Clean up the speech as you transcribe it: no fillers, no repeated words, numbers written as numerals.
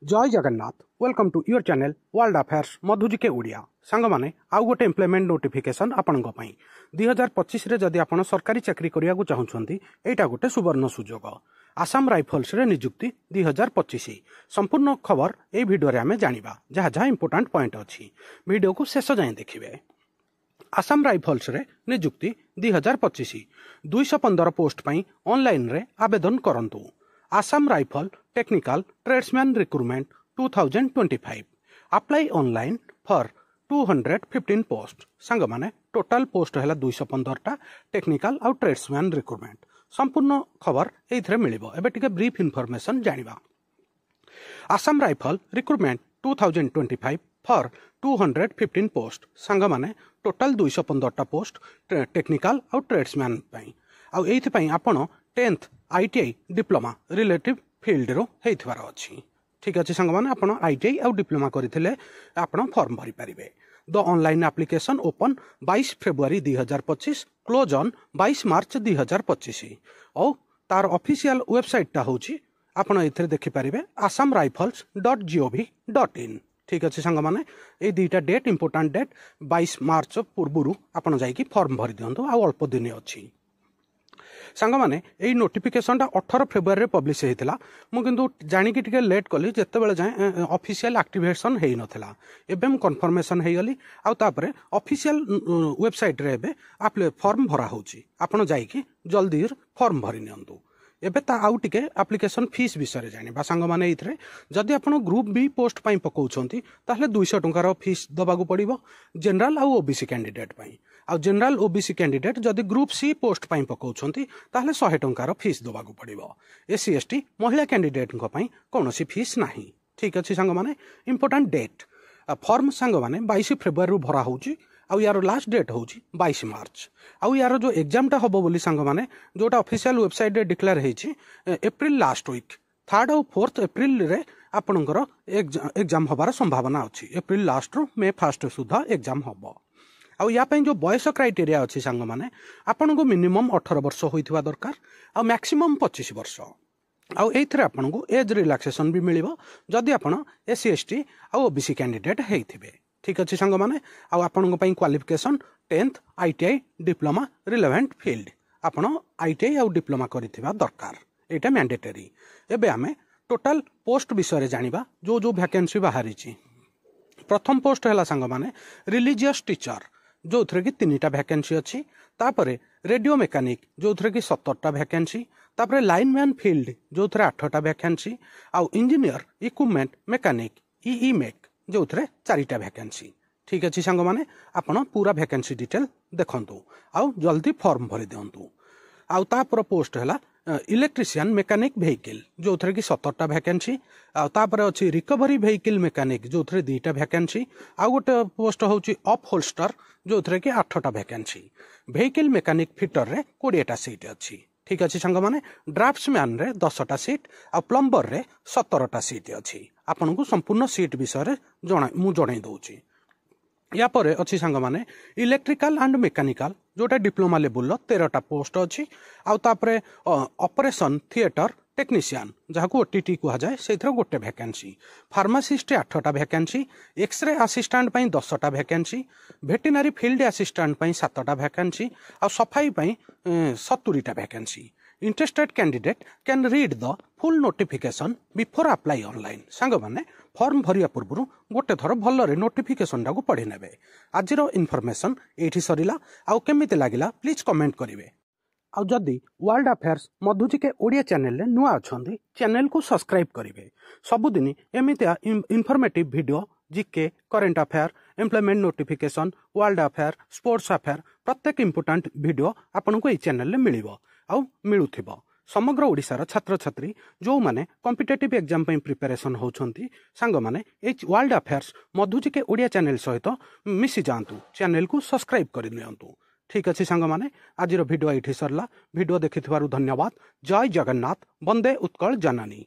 जय Jagannath welcome to your channel world affairs मधुजिके ओडिया सांग माने आउ गोटे एम्प्लॉयमेंट नोटिफिकेशन आपणक पई 2025 रे जदि आपण सरकारी चाकरी करिया को चाहुछंती एटा गोटे सुवर्ण सुजोग आसाम राइफल्स रे नियुक्ति 2025 संपूर्ण खबर ए वीडियो रे हमें जानिबा जहा जहा इंपोर्टेंट पॉइंट अछि वीडियो को शेष जाय देखिबे। आसाम राइफल्स रे नियुक्ति 2025 215 पोस्ट पई ऑनलाइन रे आवेदन करंतु। Assam rifle technical tradesman recruitment 2025 apply online for 215 post सांग माने टोटल पोस्ट है 215 टा टेक्निकल आउ ट्रेड्समैन रिक्रूटमेंट संपूर्ण खबर एथरे मिलिबो। एबे टिके ब्रीफ इन्फॉर्मेशन जानिबा। Assam rifle recruitment 2025 for 215 post सांग माने टोटल 215 टा पोस्ट टेक्निकल आउ ट्रेड्समैन पई आउ एथि पई आपण 10th ITI diploma relative field रो हेइथवार अछि। ठीक अछि संग माने आपण आईटीआई आउ डिप्लोमा करिथिले आपण फॉर्म भरि परिबे। The online application open 22 February 2025 close on 22 March 2025 और तार ऑफिशियल वेबसाइट टा होची आपण एथरे देखि परिबे assamrifles.gov.in। ठीक अछि संग माने ए दुईटा डेट इंपोर्टेंट डेट 22 मार्च पूर्वरु आपण जाई कि फॉर्म भरि दियंतु आ अल्प दिन अछि। सांग माने ए नोटिफिकेशन टा 18 फेब्रुआरी रे पब्लिश हेतिला मु किंतु जानि कि टिके लेट कली जत्ते बेले जाय ऑफिशियल एक्टिवेशन हेइ नथिला एबे हम कंफर्मेशन हेइ गली आ तापरे ऑफिशियल वेबसाइट रे एबे आपले फॉर्म भरा होची आपण जाई कि जल्दी फॉर्म भरि नियंतु। एबे ता आउ टिके एप्लिकेशन फीस विषय जानि बा सांग माने इथरे जदि आपण ग्रुप बी पोस्ट पई पकोउछंती ताहले 200 टंकार फीस दबागु पड़िबो जनरल आउ ओबीसी कैंडिडेट पई आ जनरल ओबीसी कैंडिडेट जदि ग्रुप सी पोस्ट पई पकोउछंती ताहले 100 टंकार फीस दबागु पड़िबो। एससी एसटी महिला कैंडिडेट को पई कोनोसी फीस नाही। ठीक अछि सांग माने इंपोर्टेंट डेट फॉर्म सांग माने 22 फेब्रुआरी रु भरा होउची आउ यार लास्ट डेट होउची 22 मार्च आउ यार जो एग्जाम टा हबो बोली सांग माने जोटा ऑफिशियल वेबसाइट रे डिक्लेयर हेची एप्रिल लास्ट वीक 3rd और 4th एप्रिल रे आपनकर एग्जाम हबार संभावना अछि। एप्रिल लास्ट रु मे 1st सुधा एग्जाम हबो आउ या पई जो बयस क्राइटेरिया अछि सांग माने आपनको मिनिमम 18 वर्ष होइथिबा दरकार आ मैक्सिमम 25 वर्ष आउ एथरे आपनको एज रिलैक्सेशन भी मिलिबो जदि आपण एससी एसटी आ ओबीसी कैंडिडेट हेइथिबे। ठीक अछि संग माने आउ आपनको पई qualification 10th ITI diploma relevant field आपण आईटीआई आउ डिप्लोमा करिथिबा दरकार एटा मैंडेटरी। एबे हमें टोटल पोस्ट विषय रे जानिबा जो जो वैकेंसी बाहरी छी। प्रथम पोस्ट हैला संग माने रिलीजियस टीचर जो थरे कि 3टा वैकेंसी अछि तापरे रेडियो मैकेनिक जो थरे कि 17टा वैकेंसी तापरे लाइनमैन फील्ड जो थरे 8टा वैकेंसी आउ engineer equipment mechanic EE make जो थरे 4टा वैकेंसी। ठीक अछि संग माने आपण पूरा वैकेंसी डिटेल देखंतु आउ जल्दी फॉर्म भरि दियंतु। आउ तापर पोस्ट हैला इलेक्ट्रीशियन मैकेनिक व्हीकल जो थरे कि 17टा वैकेंसी आ तापर अछि रिकवरी व्हीकल मैकेनिक जो थरे 2टा वैकेंसी आ गोटे पोस्ट होची अप होल्स्टर जो थरे कि 8टा वैकेंसी व्हीकल मैकेनिक फिटर रे 20टा सीट अछि। ठीक अछि संग माने ड्राफ्ट्समैन रे 10टा सीट आ प्लम्बर रे 17टा सीट अछि। आपन को संपूर्ण सीट विषय रे जणाई दउची। या परे अच्छी सांग माने इलेक्ट्रिकल एंड मेकानिकल जोटा डिप्लोमा लेवल 13टा पोस्ट अच्छी आउ तापरे ऑपरेशन थिएटर टेक्नीशियन जहाँ को ओटीटी कहा जाए से गोटे वैकेंसी फार्मासिस्ट 8टा वैकेंसी एक्सरे असिस्टेंट पई 10टा वैकेंसी वेटेरिनरी फील्ड असिस्टेंट पई 7टा वैकेंसी आ सफाई पई 70टा vacancy. Interested candidate can read the full notification before apply online. सांग माने फॉर्म भरिया पूर्व गोटे थर भलरे नोटिफिकेशन टाको पढ़ी नेबे। आजिर इनफॉरमेशन एठी सरिला आउ केमिति लागिला प्लीज कमेंट करिवे आउ जदी वर्ल्ड अफेयर्स मधुजिके ओडिया चैनल रे नुआ अछंदी चैनल को सब्सक्राइब करिवे। सबुदिन एमितिया informative video GK current affair employment notification world affair sports affair प्रत्येक इंपोर्टेंट वीडियो आपनको ए चैनल रे मिलिबो आउ मिलुथिबो। समग्र ओडिशार छात्र छात्री जो माने कॉम्पिटिटिव एग्जाम पई प्रिपरेशन होउछंती सांग माने ए वर्ल्ड अफेयर्स मधुजिके ओडिया चैनल सहित मिसी जांतु चैनल को सब्सक्राइब करि नियंतु। ठीक अछि सांग माने आजिर वीडियो एठी सरला वीडियो देखिथिबारु धन्यवाद। जय जगन्नाथ वंदे उत्कल जननी।